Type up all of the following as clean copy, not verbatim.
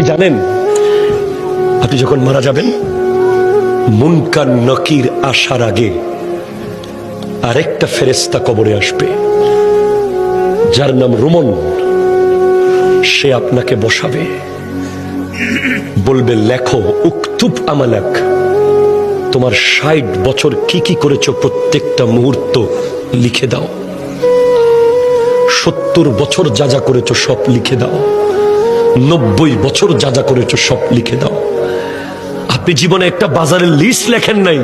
জানেন, আপনি যখন মারা যাবেন, মুনকার নকির আসার আগে আরেকটা ফেরেশতা কবরে আসবে, যার নাম রুমন। সে আপনাকে বসাবে, বলবে লেখো, উকতুব আমালাক, তোমার ৬০ বছর কি কি করেছো প্রত্যেকটা মুহূর্ত লিখে দাও। ৭০ বছর যা যা করেছো সব লিখে দাও। ৯০ বছর যা যা করেছো সব লিখে দাও। আপনি জীবনে একটা বাজারের লিস্ট লেখেন নাই,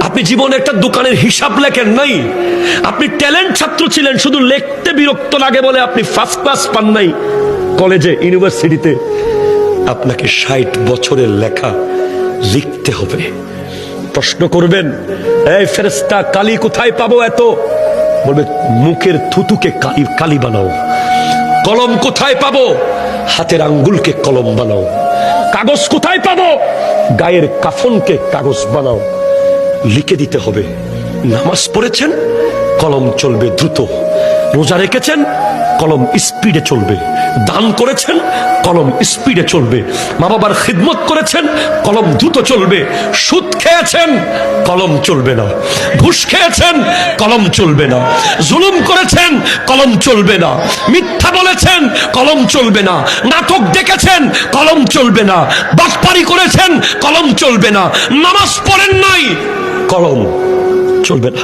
আপনি জীবনে একটা দোকানের হিসাব লেখেন নাই, আপনি ট্যালেন্ট ছাত্র ছিলেন, শুধু লিখতে বিরক্ত লাগে বলে আপনি ফার্স্ট ক্লাস পান নাই কলেজে, ইউনিভার্সিটিতে। আপনাকে ৬০ বছরের লেখা লিখতে হবে। প্রশ্ন করবেন, এই ফেরেশতা, কালি কোথায় পাবো এত? বলবে, মুখের থুতুকে কালি বানাও। কলম কোথায় পাবো? হাতের আঙ্গুলকে কলম বানাও। কাগজ কোথায় পাবো? গায়ের কাফনকে কাগজ বানাও। লিখে দিতে হবে। নামাজ পড়েছেন, কলম চলবে দ্রুত। রোজা রেখেছেন, কলম স্পিডে চলবে। দান করেছেন, কলম স্পিডে চলবে। মা বাবার খিদমত করেছেন, কলম দ্রুত চলবে। সুদ খেয়েছেন, কলম চলবে না। ঘুষ খেয়েছেন, কলম চলবে না। জুলুম করেছেন, কলম চলবে না। মিথ্যা বলেছেন, কলম চলবে না। নাটক দেখেছেন, কলম চলবে না। বাটপারি করেছেন, কলম চলবে না। নামাজ পড়েন নাই, কলম চলবে না।